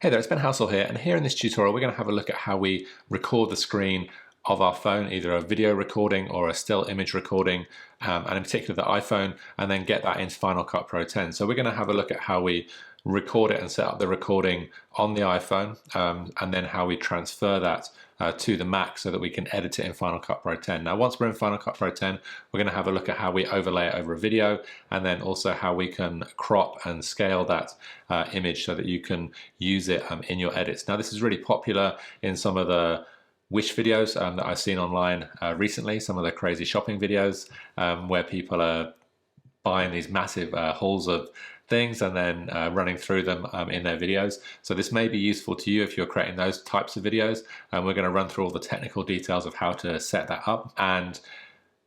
Hey there, it's Ben Housel here, and here in this tutorial we're going to have a look at how we record the screen of our phone, either a video recording or a still image recording, and in particular the iPhone, and then get that into Final Cut Pro 10. So we're going to have a look at how we record it and set up the recording on the iPhone, and then how we transfer that to the Mac so that we can edit it in Final Cut Pro 10. Now once we're in Final Cut Pro 10, we're going to have a look at how we overlay it over a video, and then also how we can crop and scale that image so that you can use it in your edits. Now this is really popular in some of the Wish videos that I've seen online recently, some of the crazy shopping videos where people are buying these massive hauls of things and then running through them in their videos. So this may be useful to you if you're creating those types of videos, and we're going to run through all the technical details of how to set that up. And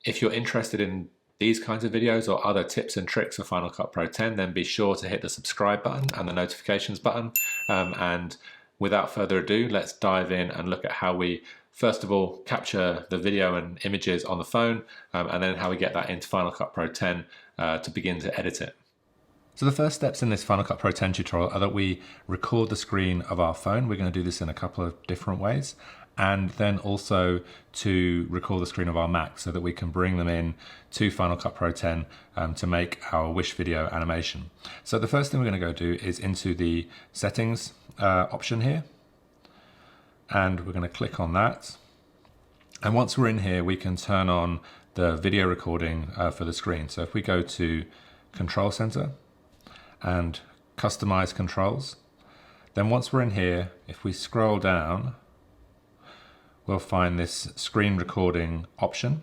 if you're interested in these kinds of videos or other tips and tricks for Final Cut Pro 10, then be sure to hit the subscribe button and the notifications button. And without further ado, let's dive in and look at how we first of all capture the video and images on the phone, and then how we get that into Final Cut Pro 10 to begin to edit it. So the first steps in this Final Cut Pro 10 tutorial are that we record the screen of our phone. We're going to do this in a couple of different ways, and then also to record the screen of our Mac so that we can bring them in to Final Cut Pro 10 to make our Wish video animation. So the first thing we're going to go do is into the settings option here, and we're going to click on that. And once we're in here, we can turn on the video recording for the screen. So if we go to Control Center and Customize Controls, then once we're in here, if we scroll down, we'll find this screen recording option.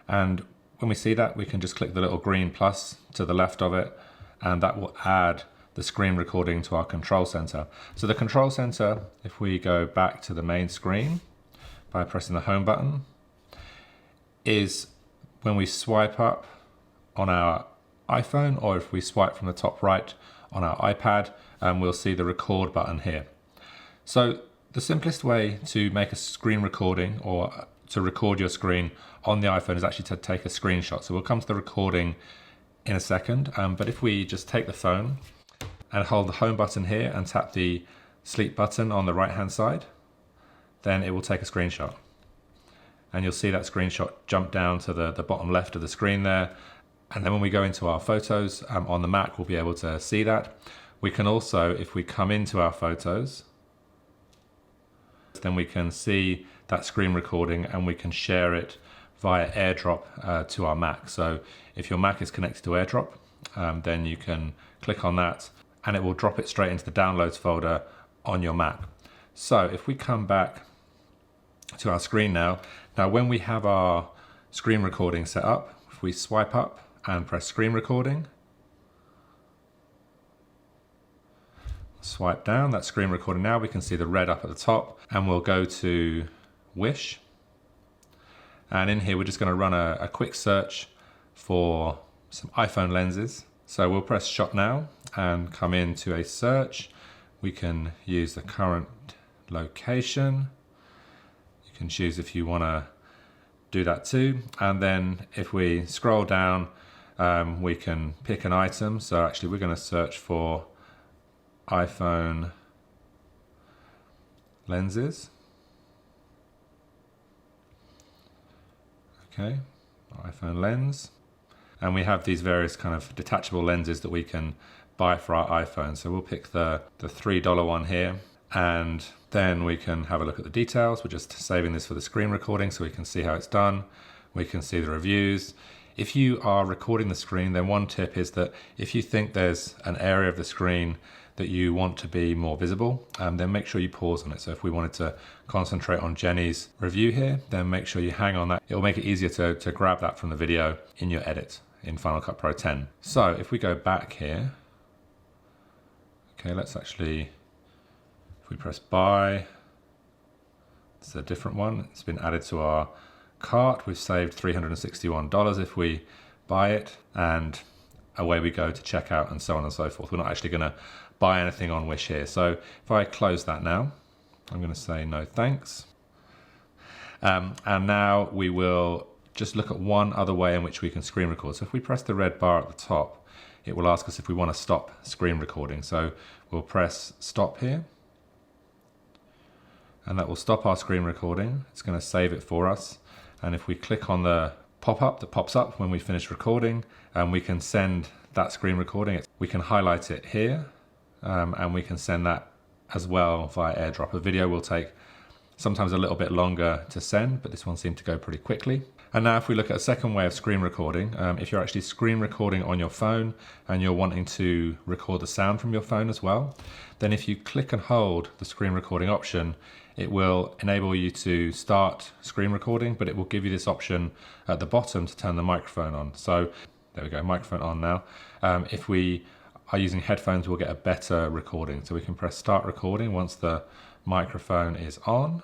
And when we see that, we can just click the little green plus to the left of it, and that will add the screen recording to our control center. So the control center, if we go back to the main screen by pressing the home button, is when we swipe up on our iPhone, or if we swipe from the top right on our iPad, we'll see the record button here. So the simplest way to make a screen recording or to record your screen on the iPhone is actually to take a screenshot. So we'll come to the recording in a second, but if we just take the phone and hold the home button here and tap the sleep button on the right hand side, then it will take a screenshot. And you'll see that screenshot jump down to the bottom left of the screen there. And then when we go into our photos on the Mac, we'll be able to see that. We can also, if we come into our photos, then we can see that screen recording and we can share it via AirDrop to our Mac. So if your Mac is connected to AirDrop, then you can click on that and it will drop it straight into the downloads folder on your Mac. So if we come back to our screen now when we have our screen recording set up, if we swipe up and press screen recording, swipe down, that screen recording now, we can see the red up at the top, and we'll go to Wish. And in here, we're just going to run a quick search for some iPhone lenses. So we'll press Shop Now and come into a search. We can use the current location. You can choose if you want to do that too. And then if we scroll down, we can pick an item. So actually we're going to search for iPhone lenses. Okay, iPhone lens. And we have these various kind of detachable lenses that we can buy for our iPhone. So we'll pick the $3 one here, and then we can have a look at the details. We're just saving this for the screen recording so we can see how it's done. We can see the reviews. If you are recording the screen, then one tip is that if you think there's an area of the screen that you want to be more visible, then make sure you pause on it. So if we wanted to concentrate on Jenny's review here, then make sure you hang on that. It'll make it easier to grab that from the video in your edit in Final Cut Pro 10. So if we go back here, okay, let's actually, if we press buy, it's a different one. It's been added to our cart. We've saved $361 if we buy it, and away we go to checkout and so on and so forth. We're not actually going to buy anything on Wish here. So if I close that now, I'm going to say no thanks. And now we will just look at one other way in which we can screen record. So if we press the red bar at the top, it will ask us if we want to stop screen recording. So we'll press stop here, and that will stop our screen recording. It's going to save it for us. And if we click on the pop-up that pops up when we finish recording, we can send that screen recording. We can highlight it here, and we can send that as well via AirDrop. A video will take sometimes a little bit longer to send, but this one seemed to go pretty quickly. And now if we look at a second way of screen recording, if you're actually screen recording on your phone and you're wanting to record the sound from your phone as well, then if you click and hold the screen recording option, it will enable you to start screen recording, but it will give you this option at the bottom to turn the microphone on. So there we go, microphone on now. If we are using headphones, we'll get a better recording. So we can press start recording once the microphone is on.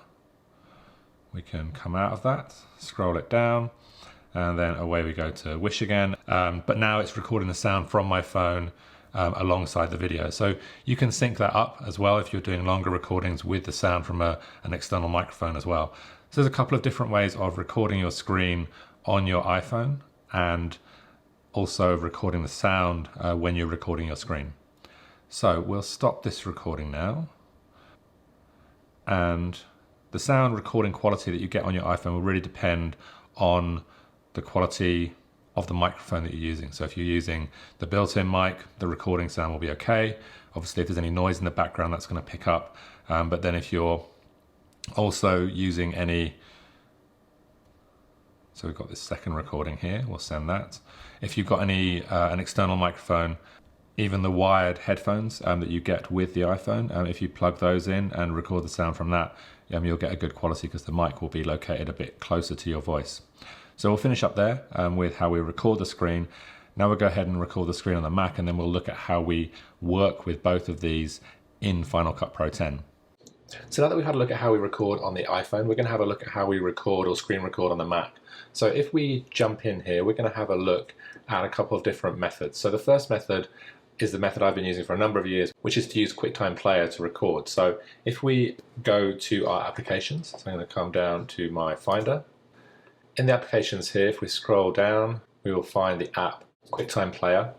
We can come out of that, scroll it down, and then away we go to Wish again. But now it's recording the sound from my phone alongside the video. So you can sync that up as well if you're doing longer recordings with the sound from an external microphone as well. So there's a couple of different ways of recording your screen on your iPhone and also recording the sound when you're recording your screen. So we'll stop this recording now. And the sound recording quality that you get on your iPhone will really depend on the quality of the microphone that you're using. So if you're using the built-in mic, the recording sound will be okay. Obviously, if there's any noise in the background, that's going to pick up. But then if you're also using any, so we've got this second recording here, we'll send that. If you've got any an external microphone, even the wired headphones that you get with the iPhone, if you plug those in and record the sound from that, you'll get a good quality because the mic will be located a bit closer to your voice. So we'll finish up there with how we record the screen. Now we'll go ahead and record the screen on the Mac, and then we'll look at how we work with both of these in Final Cut Pro 10. So now that we've had a look at how we record on the iPhone, we're going to have a look at how we record or screen record on the Mac. So if we jump in here, we're going to have a look at a couple of different methods. So the first method is the method I've been using for a number of years, which is to use QuickTime Player to record. So if we go to our applications, so I'm going to come down to my Finder. In the applications here, if we scroll down, we will find the app QuickTime Player.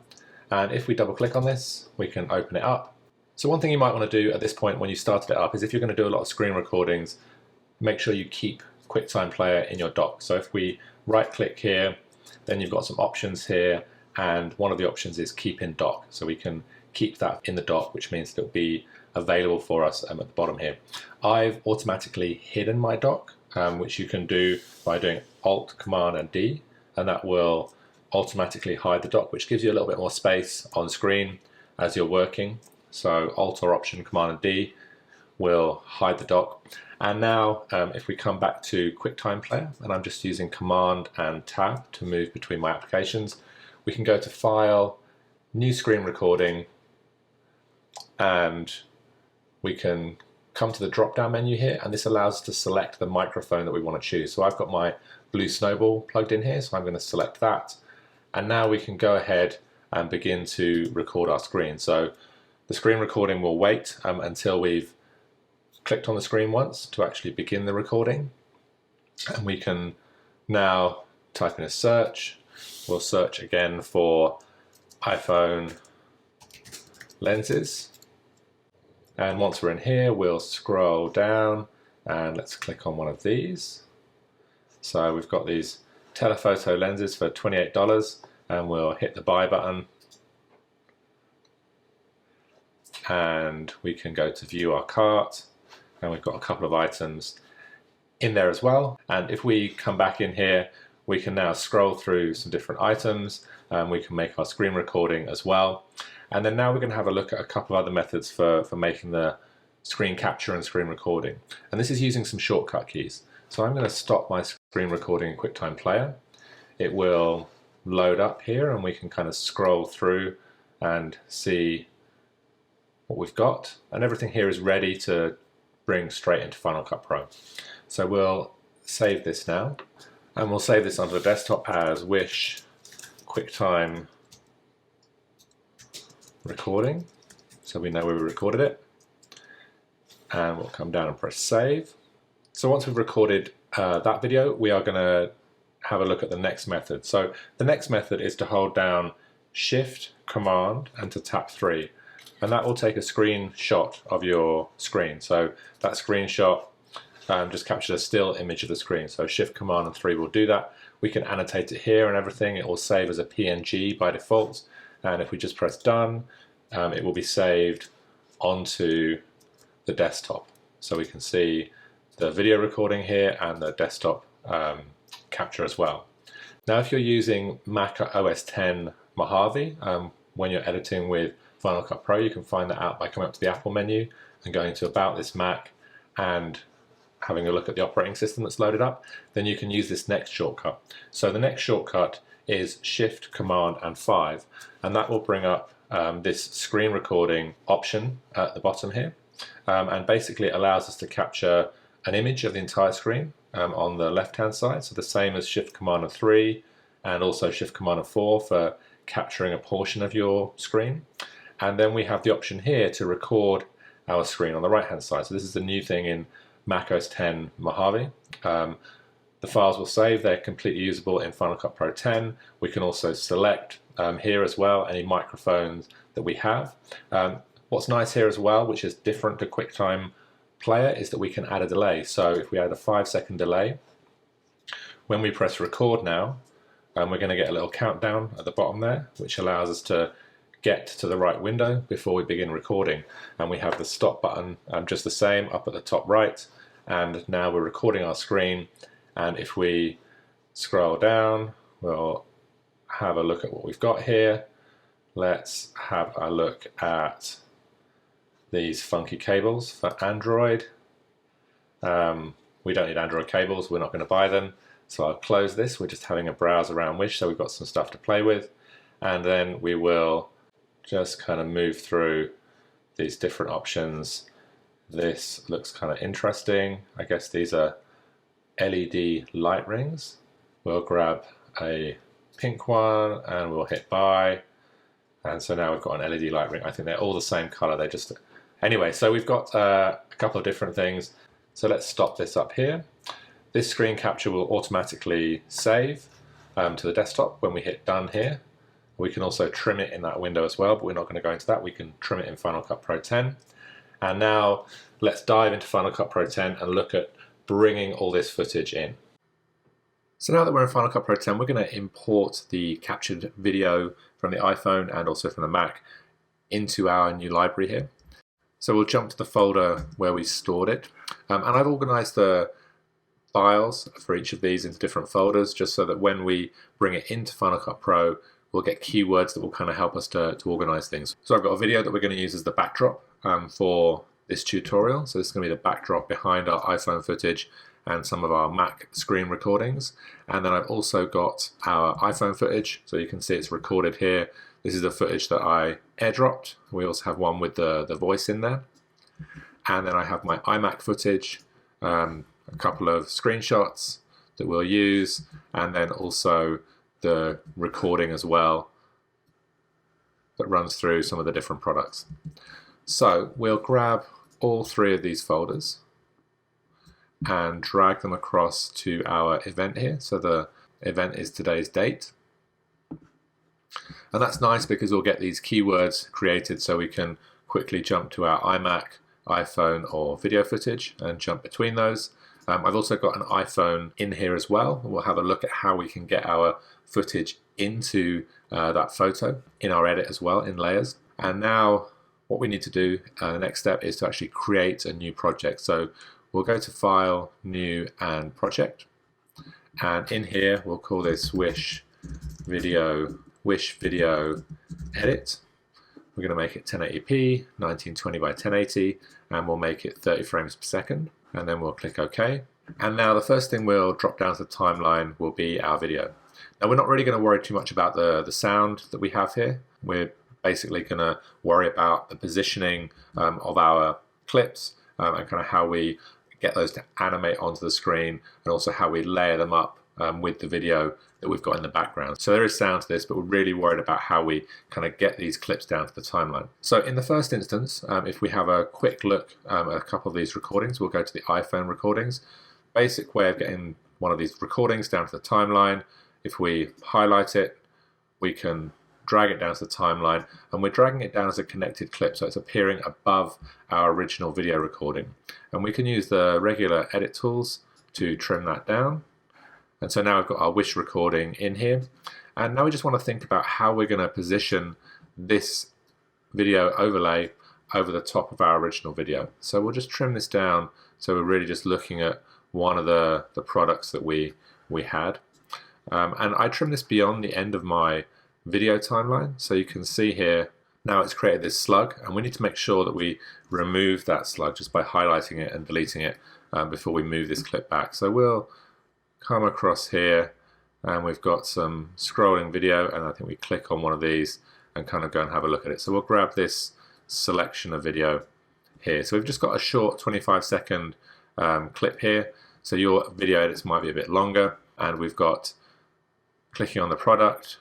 And if we double click on this, we can open it up. So one thing you might want to do at this point when you started it up is if you're going to do a lot of screen recordings, make sure you keep QuickTime Player in your dock. So if we right click here, then you've got some options here, and one of the options is keep in dock. So we can keep that in the dock, which means it'll be available for us at the bottom here. I've automatically hidden my dock, which you can do by doing Alt, Command and D, and that will automatically hide the dock, which gives you a little bit more space on screen as you're working. So Alt or Option, Command and D will hide the dock. And now if we come back to QuickTime Player, and I'm just using Command and Tab to move between my applications, we can go to File, New Screen Recording, and we can come to the drop-down menu here, and this allows us to select the microphone that we want to choose. So I've got my Blue Snowball plugged in here, so I'm going to select that. And now we can go ahead and begin to record our screen. So the screen recording will wait until we've clicked on the screen once to actually begin the recording. And we can now type in a search. We'll search again for iPhone lenses. And once we're in here, we'll scroll down and let's click on one of these. So we've got these telephoto lenses for $28, and we'll hit the buy button. And we can go to view our cart, and we've got a couple of items in there as well. And if we come back in here, we can now scroll through some different items, and we can make our screen recording as well. And then now we're going to have a look at a couple of other methods for making the screen capture and screen recording. And this is using some shortcut keys. So I'm going to stop my screen recording in QuickTime Player. It will load up here, and we can kind of scroll through and see what we've got. And everything here is ready to bring straight into Final Cut Pro. So we'll save this now, and we'll save this onto the desktop as Wish QuickTime Recording, so we know where we recorded it. And we'll come down and press save. So once we've recorded that video, we are going to have a look at the next method. So the next method is to hold down Shift, Command, and to tap 3. And that will take a screenshot of your screen. So that screenshot just captures a still image of the screen. So Shift Command and 3 will do that. We can annotate it here and everything. It will save as a PNG by default. And if we just press done, it will be saved onto the desktop. So we can see the video recording here and the desktop capture as well. Now, if you're using Mac OS X Mojave, when you're editing with Final Cut Pro, you can find that out by coming up to the Apple menu and going to About This Mac and having a look at the operating system that's loaded up. Then you can use this next shortcut. So the next shortcut is Shift, Command, and 5, and that will bring up this screen recording option at the bottom here, and basically it allows us to capture an image of the entire screen on the left-hand side, so the same as Shift, Command, and 3, and also Shift, Command, and 4 for capturing a portion of your screen. And then we have the option here to record our screen on the right-hand side. So this is the new thing in Mac OS X Mojave. The files will save, they're completely usable in Final Cut Pro X. We can also select here as well any microphones that we have. What's nice here as well, which is different to QuickTime Player, is that we can add a delay. So if we add a 5-second delay, when we press record now, we're going to get a little countdown at the bottom there, which allows us to get to the right window before we begin recording. And we have the stop button just the same up at the top right. And now we're recording our screen. And if we scroll down, we'll have a look at what we've got here. Let's have a look at these funky cables for Android. We don't need Android cables, we're not going to buy them. So I'll close this, we're just having a browse around Wish, so we've got some stuff to play with. And then we will just kind of move through these different options. This looks kind of interesting. I guess these are LED light rings. We'll grab a pink one and we'll hit buy. And so now we've got an LED light ring. I think they're all the same color. They just, anyway, so we've got a couple of different things. So let's stop this up here. This screen capture will automatically save to the desktop when we hit done here. We can also trim it in that window as well, but we're not going to go into that. We can trim it in Final Cut Pro X. And now let's dive into Final Cut Pro X and look at bringing all this footage in. So now that we're in Final Cut Pro X, we're going to import the captured video from the iPhone and also from the Mac into our new library here. So we'll jump to the folder where we stored it. And I've organized the files for each of these into different folders just so that when we bring it into Final Cut Pro, we'll get keywords that will kind of help us to organize things. So I've got a video that we're going to use as the backdrop for this tutorial. So this is going to be the backdrop behind our iPhone footage and some of our Mac screen recordings. And then I've also got our iPhone footage. So you can see it's recorded here. This is the footage that I airdropped. We also have one with the voice in there. And then I have my iMac footage, a couple of screenshots that we'll use, and then also the recording as well that runs through some of the different products. So we'll grab all three of these folders and drag them across to our event here. So the event is today's date. And that's nice because we'll get these keywords created so we can quickly jump to our iMac, iPhone, or video footage and jump between those. I've also got an iPhone in here as well. We'll have a look at how we can get our footage into that photo in our edit as well, in layers. And now what we need to do, the next step, is to actually create a new project. So we'll go to File, New, and Project. And in here, we'll call this Wish Video Edit. We're going to make it 1080p, 1920 by 1080, and we'll make it 30 frames per second. And then we'll click OK. And now the first thing we'll drop down to the timeline will be our video. Now we're not really going to worry too much about the sound that we have here. We're basically going to worry about the positioning of our clips and kind of how we get those to animate onto the screen, and also how we layer them up with the video that we've got in the background. So there is sound to this, but we're really worried about how we kind of get these clips down to the timeline. So in the first instance, if we have a quick look at a couple of these recordings, we'll go to the iPhone recordings. Basic way of getting one of these recordings down to the timeline, if we highlight it, we can drag it down to the timeline, and we're dragging it down as a connected clip, so it's appearing above our original video recording. And we can use the regular edit tools to trim that down. And so now we've got our wish recording in here. And now we just want to think about how we're going to position this video overlay over the top of our original video. So we'll just trim this down, so we're really just looking at one of the products that we had. And I trim this beyond the end of my video timeline, so you can see here now it's created this slug, and we need to make sure that we remove that slug just by highlighting it and deleting it before we move this clip back. So we'll come across here, and we've got some scrolling video, and I think we click on one of these and kind of go and have a look at it. So we'll grab this selection of video here. So we've just got a short 25-second clip here, so your video edits might be a bit longer, and we've got clicking on the product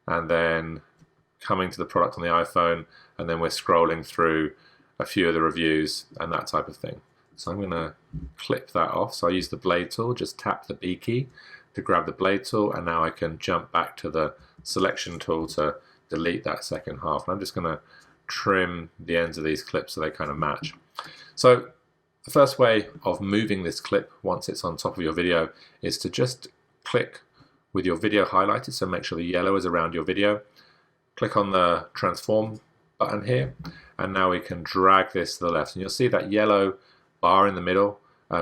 and then coming to the product on the iPhone, and then we're scrolling through a few of the reviews and that type of thing. So I'm going to clip that off. So I use the blade tool, just tap the B key to grab the blade tool, and now I can jump back to the selection tool to delete that second half. And I'm just going to trim the ends of these clips so they kind of match. So the first way of moving this clip once it's on top of your video is to just click with your video highlighted, so make sure the yellow is around your video. Click on the transform button here, and now we can drag this to the left, and you'll see that yellow bar in the middle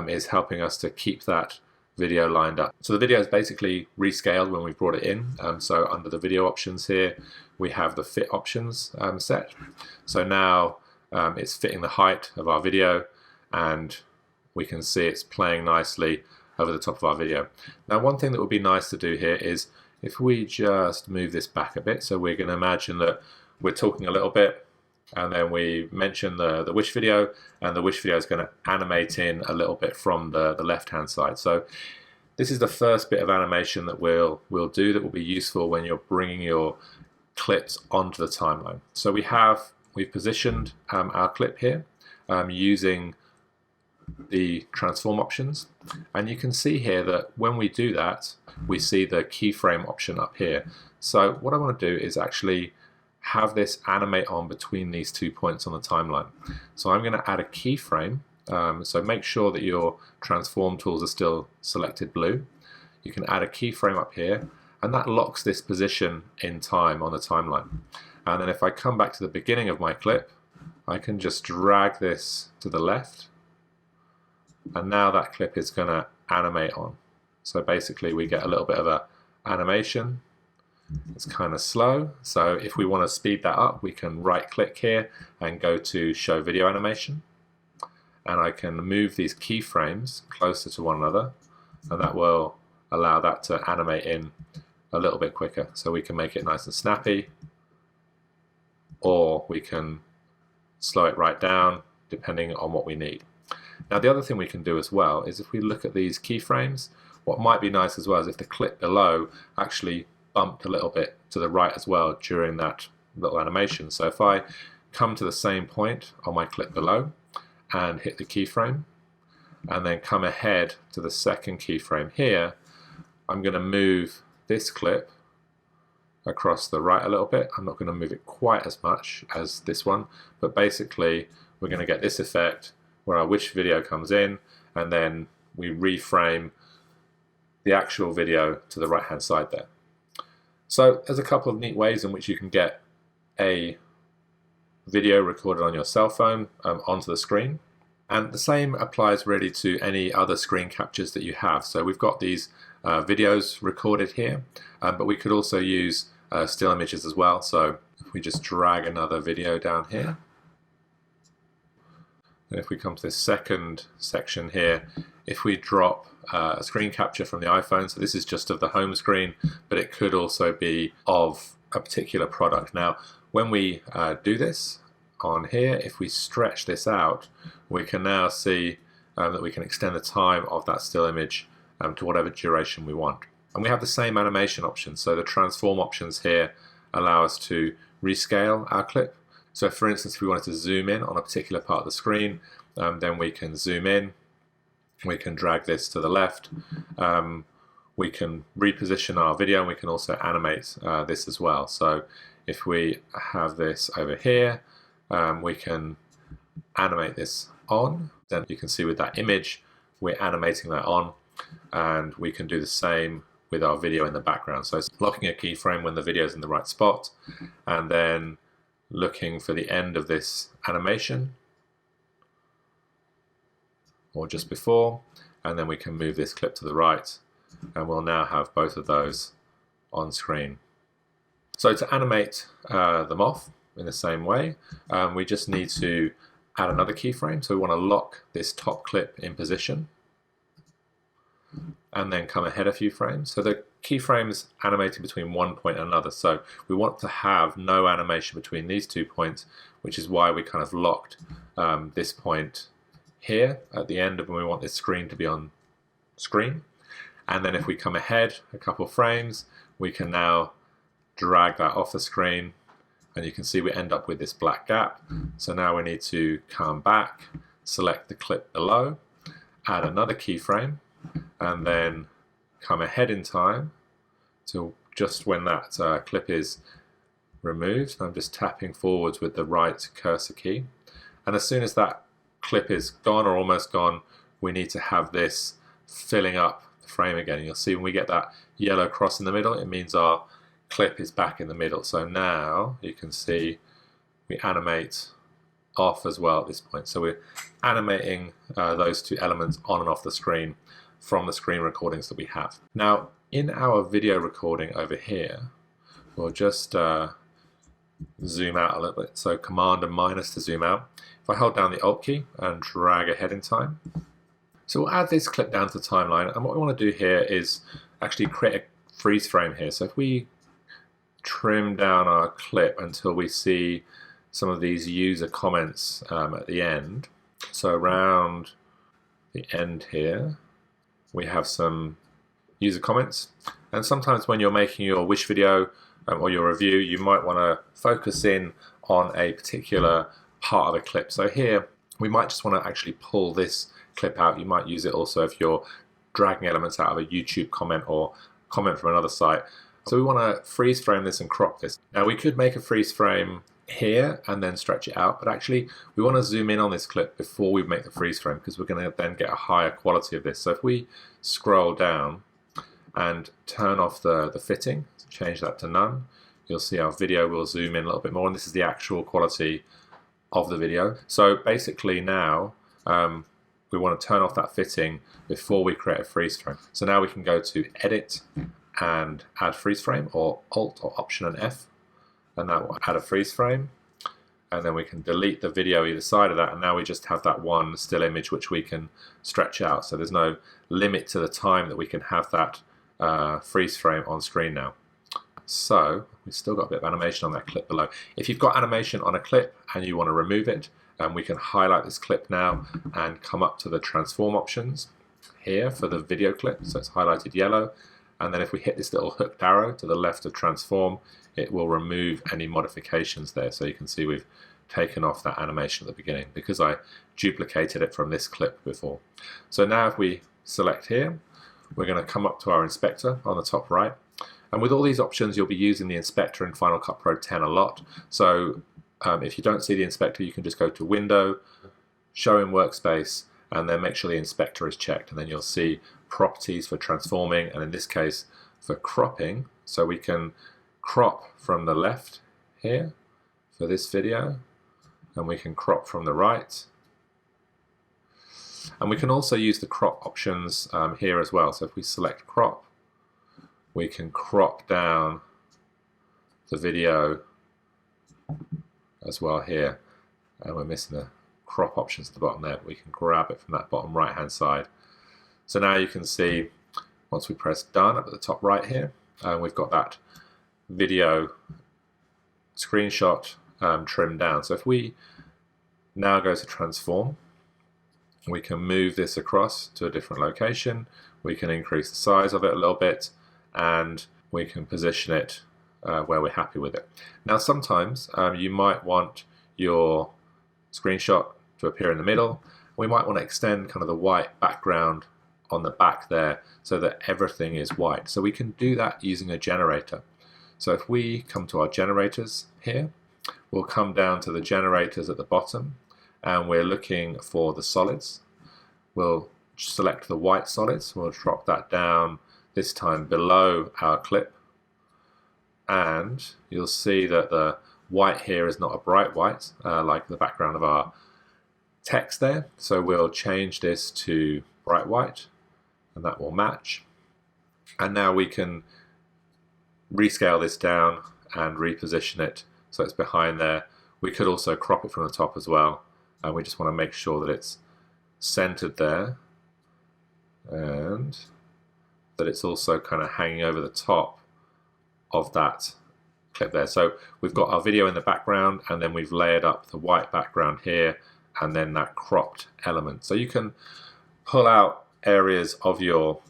is helping us to keep that video lined up. So the video is basically rescaled when we brought it in. So under the video options here, we have the fit options set. So now it's fitting the height of our video, and we can see it's playing nicely over the top of our video. Now, one thing that would be nice to do here is if we just move this back a bit, so we're going to imagine that we're talking a little bit, and then we mention the wish video, and the wish video is going to animate in a little bit from the left hand side. So this is the first bit of animation that we'll do that will be useful when you're bringing your clips onto the timeline. So we've positioned our clip here using the transform options, and you can see here that when we do that, we see the keyframe option up here. So what I want to do is actually have this animate on between these 2 points on the timeline. So I'm going to add a keyframe, so make sure that your transform tools are still selected blue. You can add a keyframe up here, and that locks this position in time on the timeline. And then if I come back to the beginning of my clip, I can just drag this to the left, and now that clip is going to animate on. So basically we get a little bit of a animation. It's kind of slow, so if we want to speed that up, we can right click here and go to show video animation, and I can move these keyframes closer to one another, and that will allow that to animate in a little bit quicker. So we can make it nice and snappy, or we can slow it right down depending on what we need. Now, the other thing we can do as well is if we look at these keyframes, what might be nice as well is if the clip below actually bumped a little bit to the right as well during that little animation. So if I come to the same point on my clip below and hit the keyframe, and then come ahead to the second keyframe here, I'm going to move this clip across the right a little bit. I'm not going to move it quite as much as this one, but basically we're going to get this effect where our wish video comes in, and then we reframe the actual video to the right hand side there. So there's a couple of neat ways in which you can get a video recorded on your cell phone onto the screen, and the same applies really to any other screen captures that you have. So we've got these videos recorded here, but we could also use still images as well. So if we just drag another video down here, and if we come to this second section here, if we drop a screen capture from the iPhone, so this is just of the home screen, but it could also be of a particular product. Now, when we do this on here, if we stretch this out, we can now see that we can extend the time of that still image to whatever duration we want. And we have the same animation options, so the transform options here allow us to rescale our clip. So for instance, if we wanted to zoom in on a particular part of the screen, then we can zoom in, we can drag this to the left, we can reposition our video, and we can also animate this as well. So if we have this over here, we can animate this on. Then you can see with that image, we're animating that on, and we can do the same with our video in the background. So it's locking a keyframe when the video is in the right spot, and then looking for the end of this animation, or just before, and then we can move this clip to the right, and we'll now have both of those on screen. So to animate them off in the same way, we just need to add another keyframe. So we want to lock this top clip in position and then come ahead a few frames. So the keyframes animating between one point and another. So we want to have no animation between these 2 points, which is why we kind of locked this point here at the end of when we want this screen to be on screen. And then if we come ahead a couple frames, we can now drag that off the screen, and you can see we end up with this black gap. So now we need to come back, select the clip below, add another keyframe, and then come ahead in time to just when that clip is removed. I'm just tapping forwards with the right cursor key, and as soon as that clip is gone or almost gone, we need to have this filling up the frame again. And you'll see when we get that yellow cross in the middle, it means our clip is back in the middle. So now you can see we animate off as well at this point. So we're animating those two elements on and off the screen from the screen recordings that we have. Now in our video recording over here, we'll just zoom out a little bit. So Command and minus to zoom out. If I hold down the Alt key and drag ahead in time, so we'll add this clip down to the timeline, and what we want to do here is actually create a freeze frame here. So if we trim down our clip until we see some of these user comments at the end, so around the end here we have some user comments, and sometimes when you're making your wish video or your review, you might want to focus in on a particular part of a clip. So here we might just want to actually pull this clip out. You might use it also if you're dragging elements out of a YouTube comment or comment from another site. So we want to freeze frame this and crop this. Now we could make a freeze frame here and then stretch it out, but actually we want to zoom in on this clip before we make the freeze frame, because we're going to then get a higher quality of this. So if we scroll down and turn off the fitting, change that to none, you'll see our video will zoom in a little bit more, and this is the actual quality of the video. So basically now we want to turn off that fitting before we create a freeze frame. So now we can go to Edit and Add Freeze Frame, or Alt or Option and F, and that will add a freeze frame. And then we can delete the video either side of that, and now we just have that one still image which we can stretch out. So there's no limit to the time that we can have that freeze frame on screen now. So we've still got a bit of animation on that clip below. If you've got animation on a clip and you want to remove it, we can highlight this clip now and come up to the transform options here for the video clip. So it's highlighted yellow, and then if we hit this little hooked arrow to the left of transform, it will remove any modifications there. So you can see we've taken off that animation at the beginning because I duplicated it from this clip before. So now if we select here, we're going to come up to our inspector on the top right. And with all these options, you'll be using the inspector in Final Cut Pro 10 a lot. So if you don't see the inspector, you can just go to Window, Show in Workspace, and then make sure the inspector is checked. And then you'll see properties for transforming, and in this case for cropping. So we can crop from the left here for this video, and we can crop from the right. And we can also use the crop options here as well. So if we select crop, we can crop down the video as well here, and we're missing the crop options at the bottom there, but we can grab it from that bottom right hand side. So now you can see once we press done up at the top right here, we've got that video screenshot trimmed down. So if we now go to transform, we can move this across to a different location, we can increase the size of it a little bit, and we can position it where we're happy with it. Now sometimes you might want your screenshot to appear in the middle. We might want to extend kind of the white background on the back there so that everything is white. So we can do that using a generator. So if we come to our generators here, we'll come down to the generators at the bottom, and we're looking for the solids. We'll select the white solids. We'll drop that down, this time below our clip, and you'll see that the white here is not a bright white like the background of our text there. So we'll change this to bright white, and that will match. And now we can rescale this down and reposition it so it's behind there. We could also crop it from the top as well, and we just want to make sure that it's centered there and that it's also kind of hanging over the top of that clip there. So we've got our video in the background, and then we've layered up the white background here, and then that cropped element. So you can pull out areas of your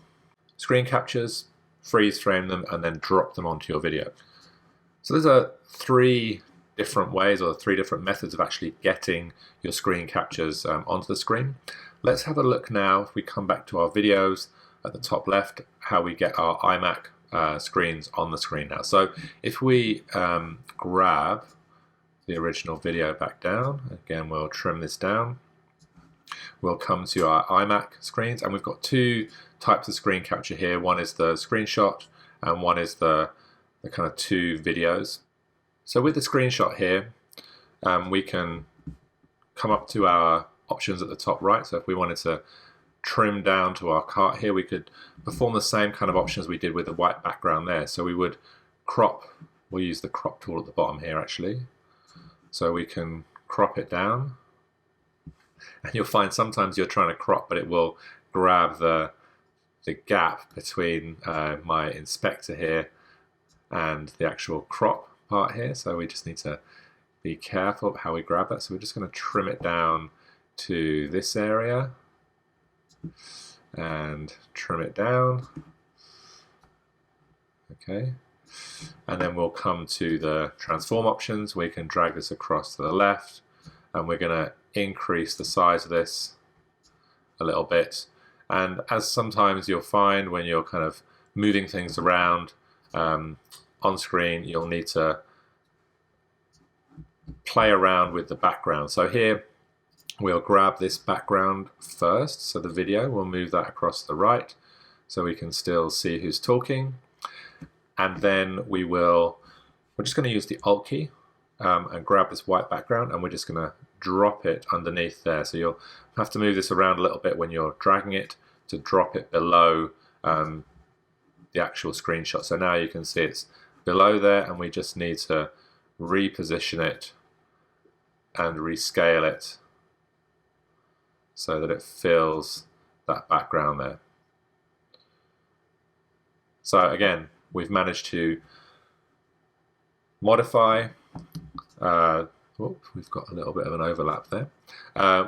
screen captures, freeze frame them, and then drop them onto your video. So there's are 3 different ways, or 3 different methods of actually getting your screen captures onto the screen. Let's have a look now, if we come back to our videos at the top left, how we get our iMac screens on the screen now. So if we grab the original video back down, again we'll trim this down, we'll come to our iMac screens, and we've got 2 types of screen capture here. One is the screenshot, and one is the kind of 2 videos. So with the screenshot here, we can come up to our options at the top right. So if we wanted to trim down to our cart here, we could perform the same kind of options we did with the white background there. So we would crop, we'll use the crop tool at the bottom here actually. So we can crop it down, and you'll find sometimes you're trying to crop, but it will grab the gap between my inspector here and the actual crop part here. So we just need to be careful of how we grab that. So we're just going to trim it down to this area and trim it down. Okay, and then we'll come to the transform options. We can drag this across to the left, and we're going to increase the size of this a little bit. And as sometimes you'll find when you're kind of moving things around on screen, you'll need to play around with the background. So here we'll grab this background first, so the video, we'll move that across to the right so we can still see who's talking. And then we're just going to use the Alt key and grab this white background, and we're just going to drop it underneath there. So you'll have to move this around a little bit when you're dragging it to drop it below the actual screenshot. So now you can see it's below there, and we just need to reposition it and rescale it so that it fills that background there. So again, we've managed to modify, we've got a little bit of an overlap there.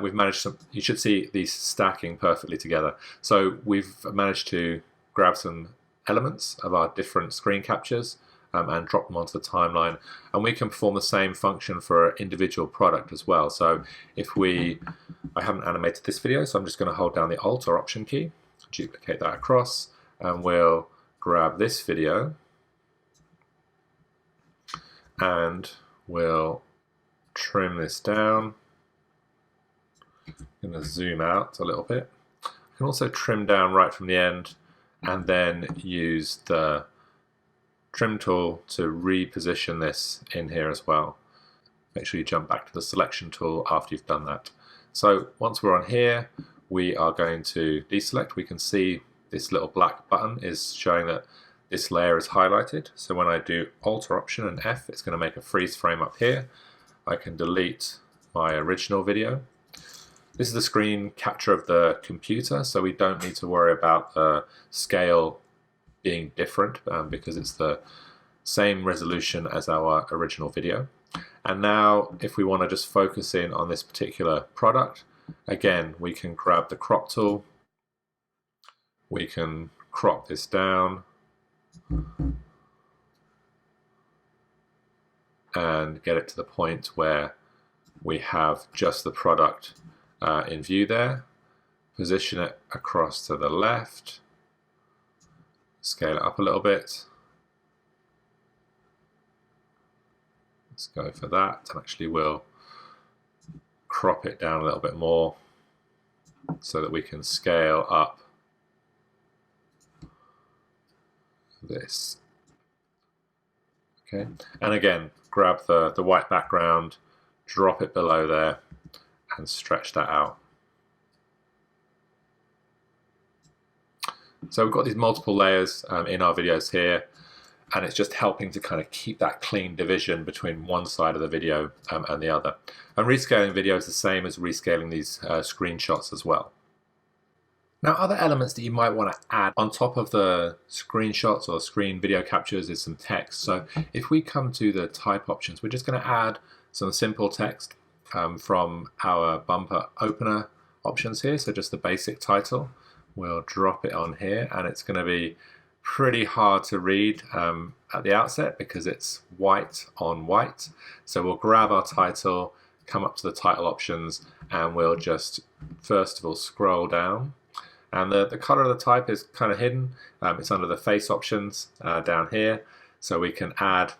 We've managed to, you should see these stacking perfectly together. So we've managed to grab some elements of our different screen captures and drop them onto the timeline, and we can perform the same function for an individual product as well. So if I haven't animated this video, so I'm just going to hold down the Alt or Option key, duplicate that across, and we'll grab this video and we'll trim this down. I'm going to zoom out a little bit. I can also trim down right from the end, and then use the trim tool to reposition this in here as well. Make sure you jump back to the selection tool after you've done that. So once we're on here, we are going to deselect. We can see this little black button is showing that this layer is highlighted. So when I do Alt or Option and F, it's going to make a freeze frame up here. I can delete my original video. This is the screen capture of the computer, so we don't need to worry about the scale being different because it's the same resolution as our original video. And now if we want to just focus in on this particular product, again we can grab the crop tool, we can crop this down and get it to the point where we have just the product in view there, position it across to the left, scale it up a little bit, Let's go for that, and actually we'll crop it down a little bit more so that we can scale up this. Okay, and again, grab the white background, drop it below there, and stretch that out. So we've got these multiple layers in our videos here, and it's just helping to kind of keep that clean division between one side of the video and the other. And rescaling video is the same as rescaling these screenshots as well. Now, other elements that you might want to add on top of the screenshots or screen video captures is some text. So if we come to the type options, we're just going to add some simple text from our bumper opener options here. So just the basic title. We'll drop it on here, and it's going to be pretty hard to read at the outset because it's white on white. So we'll grab our title, come up to the title options, and we'll just first of all scroll down. And the color of the type is kind of hidden. It's under the face options down here. So we can add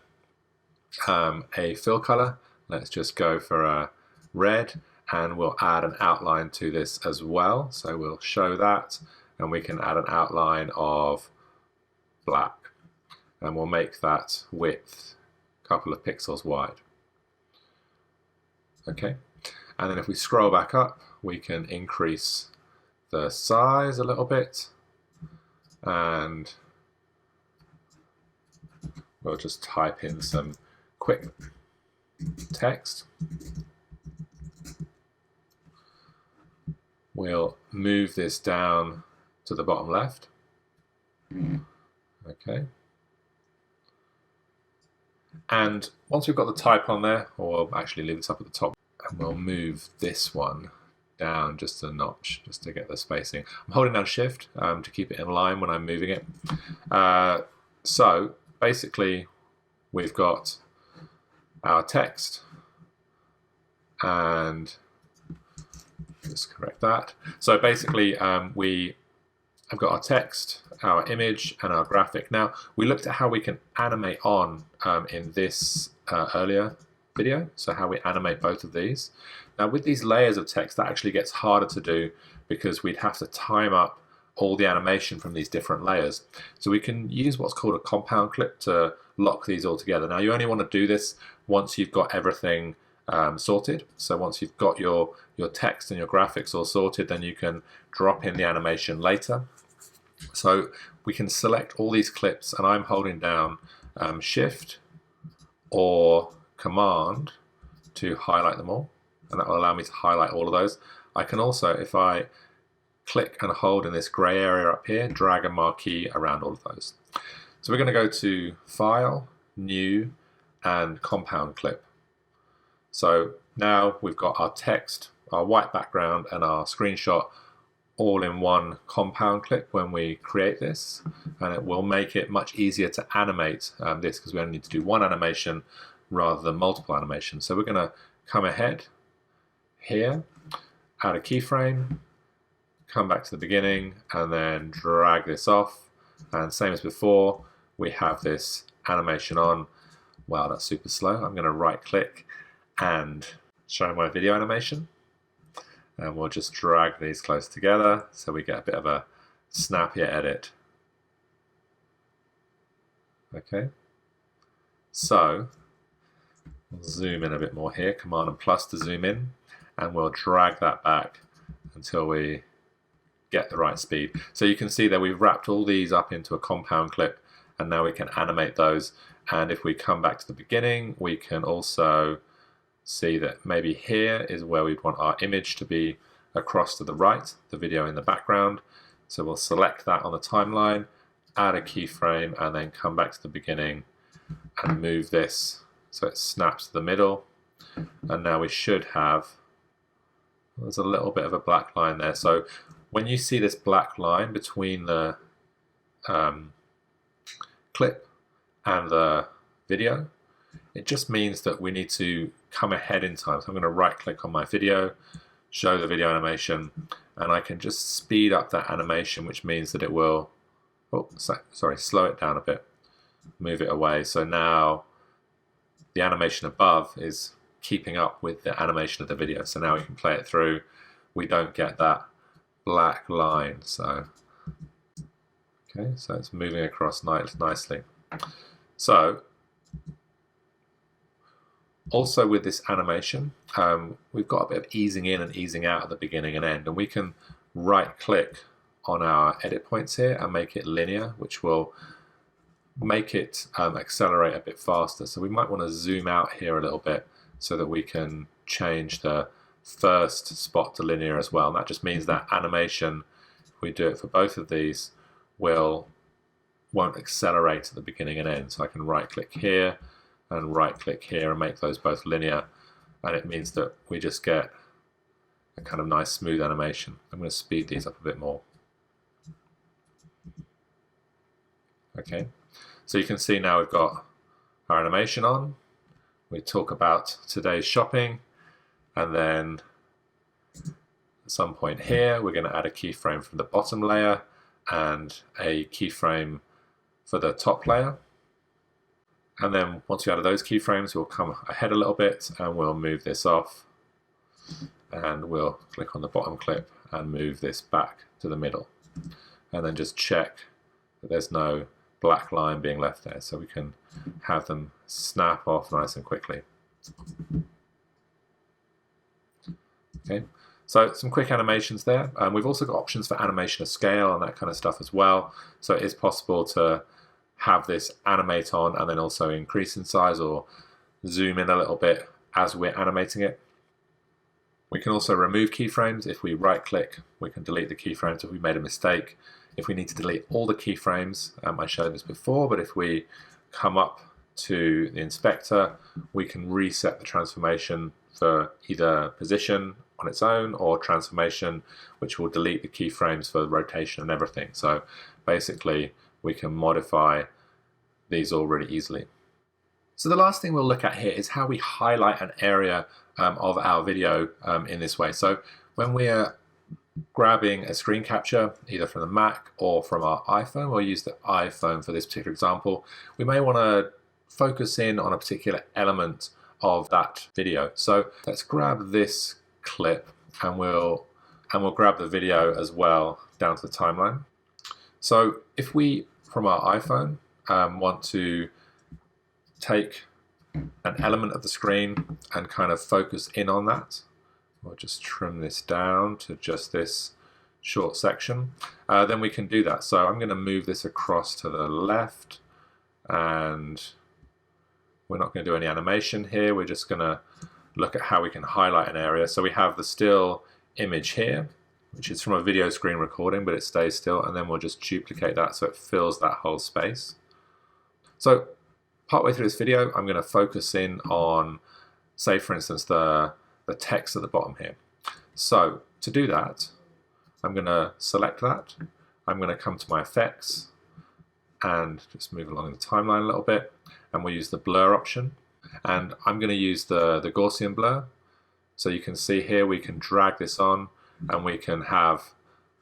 a fill color. Let's just go for a red, and we'll add an outline to this as well. So we'll show that, and we can add an outline of black, and we'll make that width a couple of pixels wide. Okay, and then if we scroll back up, we can increase the size a little bit, and we'll just type in some quick text. We'll move this down to the bottom left. Okay. And once we've got the type on there, or we'll actually leave this up at the top, and we'll move this one down just a notch, just to get the spacing. I'm holding down Shift to keep it in line when I'm moving it. So basically, we've got our text, and just correct that. So basically, we have got our text, our image, and our graphic. Now, we looked at how we can animate on in this earlier video, so how we animate both of these. Now, with these layers of text, that actually gets harder to do because we'd have to time up all the animation from these different layers. So we can use what's called a compound clip to lock these all together. Now, you only want to do this once you've got everything sorted. So once you've got your text and your graphics all sorted, then you can drop in the animation later. So we can select all these clips, and I'm holding down Shift or Command to highlight them all, and that will allow me to highlight all of those. I can also, if I click and hold in this gray area up here, drag a marquee around all of those. So we're going to go to File, New, and Compound Clip. So now we've got our text, our white background, and our screenshot all in one compound clip when we create this, and it will make it much easier to animate this because we only need to do one animation rather than multiple animations. So we're going to come ahead here, add a keyframe, come back to the beginning, and then drag this off. And same as before, we have this animation on. Wow, that's super slow. I'm going to right click and show my video animation. And we'll just drag these close together so we get a bit of a snappier edit. Okay. So we'll zoom in a bit more here, Command and plus to zoom in, and we'll drag that back until we get the right speed. So you can see that we've wrapped all these up into a compound clip, and now we can animate those. And if we come back to the beginning, we can also see that maybe here is where we'd want our image to be across to the right, the video in the background. So we'll select that on the timeline, add a keyframe, and then come back to the beginning and move this so it snaps to the middle. And now we should have, there's a little bit of a black line there. So when you see this black line between the clip and the video, it just means that we need to come ahead in time. So I'm going to right click on my video, show the video animation, and I can just speed up that animation, which means that it will, slow it down a bit, move it away. So now the animation above is keeping up with the animation of the video. So now we can play it through. We don't get that black line. So okay, so it's moving across nicely. So also with this animation, we've got a bit of easing in and easing out at the beginning and end, and we can right click on our edit points here and make it linear, which will make it accelerate a bit faster. So we might want to zoom out here a little bit so that we can change the first spot to linear as well. And that just means that animation, if we do it for both of these, won't accelerate at the beginning and end. So I can right click here and right click here and make those both linear, and it means that we just get a kind of nice smooth animation. I'm going to speed these up a bit more. Okay, so you can see now we've got our animation on. We talk about today's shopping, and then at some point here we're going to add a keyframe from the bottom layer and a keyframe for the top layer. And then once we add those keyframes, we'll come ahead a little bit and we'll move this off, and we'll click on the bottom clip and move this back to the middle, and then just check that there's no black line being left there, so we can have them snap off nice and quickly. Okay, so some quick animations there. We've also got options for animation of scale and that kind of stuff as well, so it is possible to have this animate on and then also increase in size or zoom in a little bit as we're animating it. We can also remove keyframes. If we right click, we can delete the keyframes if we made a mistake. If we need to delete all the keyframes, I showed this before, but if we come up to the inspector, we can reset the transformation for either position on its own or transformation, which will delete the keyframes for rotation and everything. So basically we can modify these all really easily. So the last thing we'll look at here is how we highlight an area of our video in this way. So when we're grabbing a screen capture, either from the Mac or from our iPhone, we'll use the iPhone for this particular example, we may want to focus in on a particular element of that video. So let's grab this clip and we'll grab the video as well down to the timeline. So if we, from our iPhone, want to take an element of the screen and kind of focus in on that, we'll just trim this down to just this short section, then we can do that. So I'm going to move this across to the left, and we're not going to do any animation here. We're just going to look at how we can highlight an area. So we have the still image here, which is from a video screen recording, but it stays still, and then we'll just duplicate that so it fills that whole space. So partway through this video, I'm going to focus in on, say for instance, the text at the bottom here. So to do that, I'm going to select that. I'm going to come to my effects and just move along the timeline a little bit, and we'll use the blur option. And I'm going to use the Gaussian blur. So you can see here we can drag this on, and we can have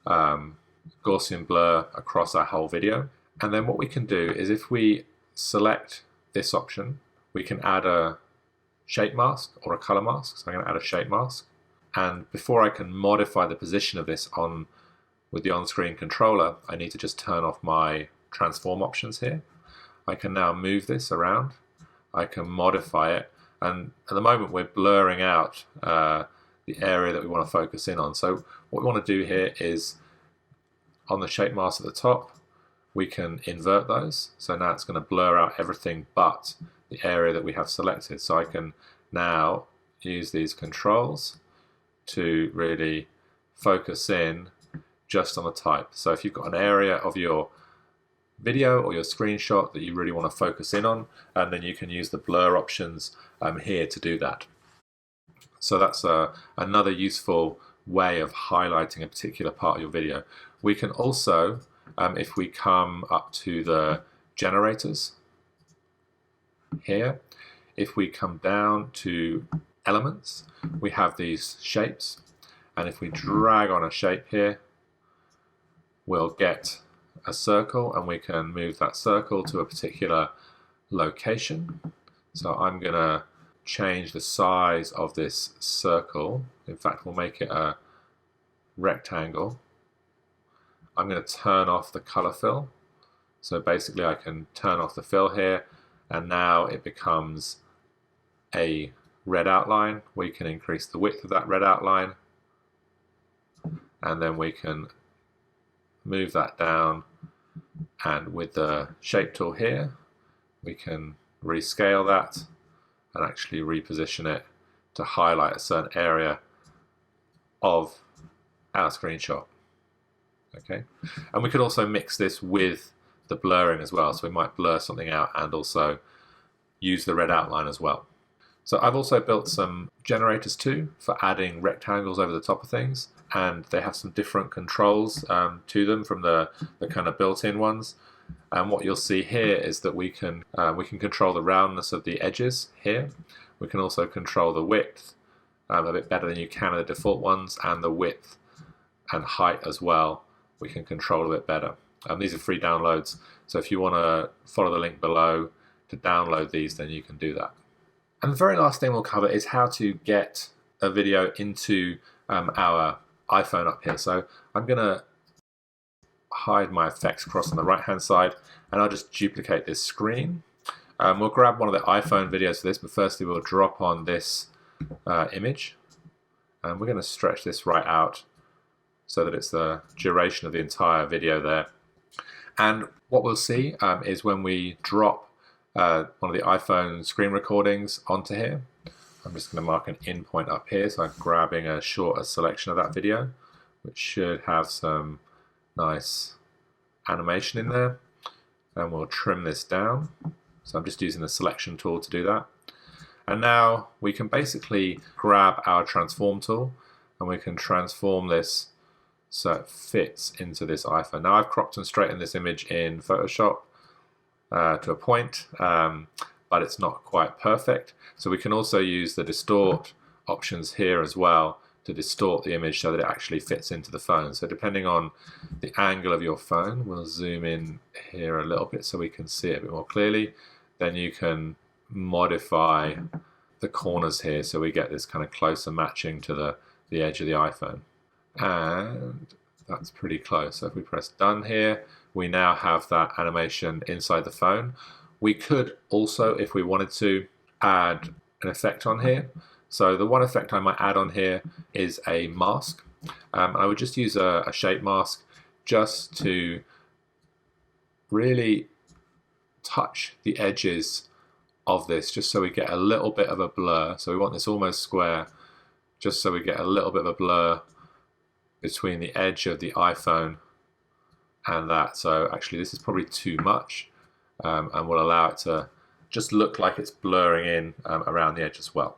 Gaussian blur across our whole video. And then what we can do is, if we select this option, we can add a shape mask or a color mask. So I'm going to add a shape mask. And before I can modify the position of this with the on-screen controller, I need to just turn off my transform options here. I can now move this around. I can modify it. And at the moment we're blurring out the area that we want to focus in on. So what we want to do here is, on the shape mask at the top, we can invert those. So now it's going to blur out everything but the area that we have selected. So I can now use these controls to really focus in just on the type. So if you've got an area of your video or your screenshot that you really want to focus in on, and then you can use the blur options here to do that. So that's another useful way of highlighting a particular part of your video. We can also, if we come up to the generators here, if we come down to elements, we have these shapes, and if we drag on a shape here, we'll get a circle, and we can move that circle to a particular location. So I'm going to change the size of this circle. In fact, we'll make it a rectangle. I'm going to turn off the color fill. So basically I can turn off the fill here, and now it becomes a red outline. We can increase the width of that red outline, and then we can move that down, and with the shape tool here we can rescale that and actually reposition it to highlight a certain area of our screenshot. Okay, and we could also mix this with the blurring as well, so we might blur something out and also use the red outline as well. So I've also built some generators too for adding rectangles over the top of things, and they have some different controls to them from the kind of built-in ones. And what you'll see here is that we can control the roundness of the edges here. We can also control the width a bit better than you can in the default ones, and the width and height as well we can control a bit better. These are free downloads, so if you want to follow the link below to download these, then you can do that. And the very last thing we'll cover is how to get a video into our iPhone up here. So I'm going to hide my effects cross on the right hand side, and I'll just duplicate this screen. We'll grab one of the iPhone videos for this, but firstly we'll drop on this image, and we're going to stretch this right out so that it's the duration of the entire video there. And what we'll see is when we drop one of the iPhone screen recordings onto here, I'm just going to mark an in point up here, so I'm grabbing a shorter selection of that video, which should have some nice animation in there, and we'll trim this down. So I'm just using the selection tool to do that. And now we can basically grab our transform tool, and we can transform this so it fits into this iPhone. Now I've cropped and straightened this image in Photoshop to a point, but it's not quite perfect. So we can also use the distort options here as well to distort the image so that it actually fits into the phone. So depending on the angle of your phone, we'll zoom in here a little bit so we can see it a bit more clearly. Then you can modify the corners here so we get this kind of closer matching to the edge of the iPhone. And that's pretty close. So if we press done here, we now have that animation inside the phone. We could also, if we wanted to, add an effect on here. So the one effect I might add on here is a mask. I would just use a shape mask just to really touch the edges of this, just so we get a little bit of a blur. So we want this almost square, just so we get a little bit of a blur between the edge of the iPhone and that. So actually this is probably too much, and we'll allow it to just look like it's blurring in around the edge as well.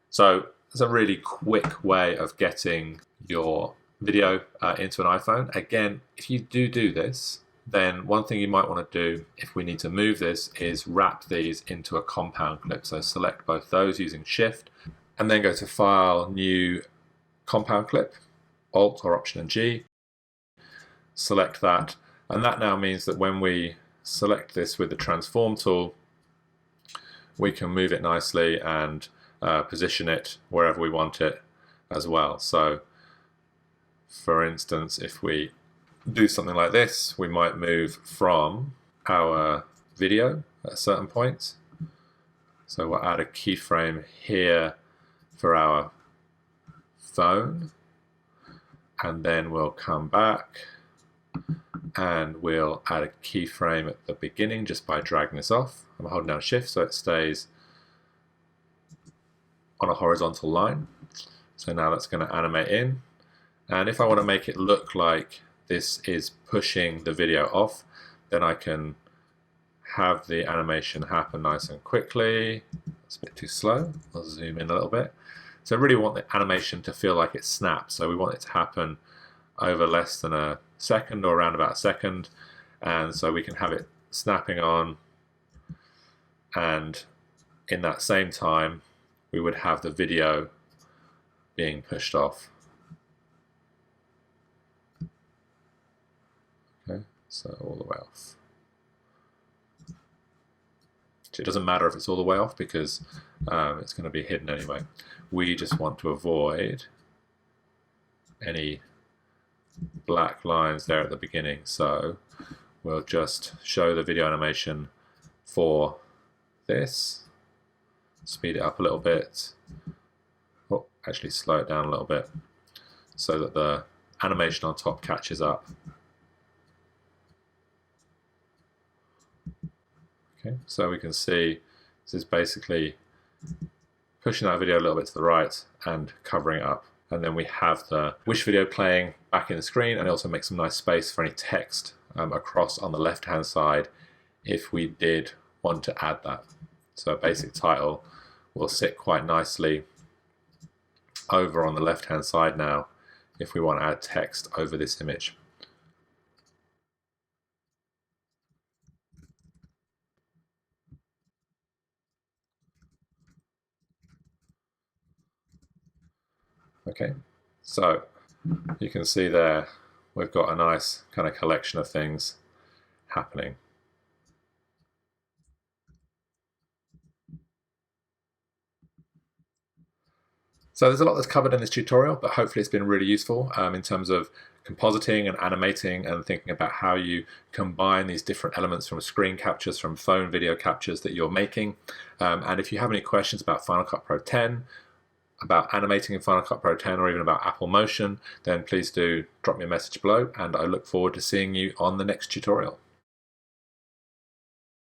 So it's a really quick way of getting your video into an iPhone. Again, if you do this, then one thing you might want to do if we need to move this is wrap these into a compound clip. So select both those using Shift, and then go to File, New, Compound Clip, Alt or Option and G, select that, and that now means that when we select this with the transform tool, we can move it nicely and position it wherever we want it as well. So for instance, if we do something like this, we might move from our video at a certain point. So we'll add a keyframe here for our phone, and then we'll come back and we'll add a keyframe at the beginning just by dragging this off. I'm holding down Shift so it stays on a horizontal line. So now that's going to animate in, and if I want to make it look like this is pushing the video off, then I can have the animation happen nice and quickly. It's a bit too slow. I'll zoom in a little bit. So I really want the animation to feel like it snaps, so we want it to happen over less than a second or around about a second, and so we can have it snapping on, and in that same time we would have the video being pushed off. Okay, so all the way off. It doesn't matter if it's all the way off because it's going to be hidden anyway. We just want to avoid any black lines there at the beginning, so we'll just show the video animation for this, speed it up a little bit, actually slow it down a little bit so that the animation on top catches up. Okay, so we can see this is basically pushing that video a little bit to the right and covering it up. And then we have the wish video playing back in the screen, and it also makes some nice space for any text across on the left hand side if we did want to add that. So a basic title will sit quite nicely over on the left hand side now if we want to add text over this image. Okay, so you can see there we've got a nice kind of collection of things happening. So there's a lot that's covered in this tutorial, but hopefully it's been really useful in terms of compositing and animating and thinking about how you combine these different elements from screen captures, from phone video captures that you're making. And if you have any questions about Final Cut Pro 10, about animating in Final Cut Pro 10, or even about Apple Motion, then please do drop me a message below, and I look forward to seeing you on the next tutorial.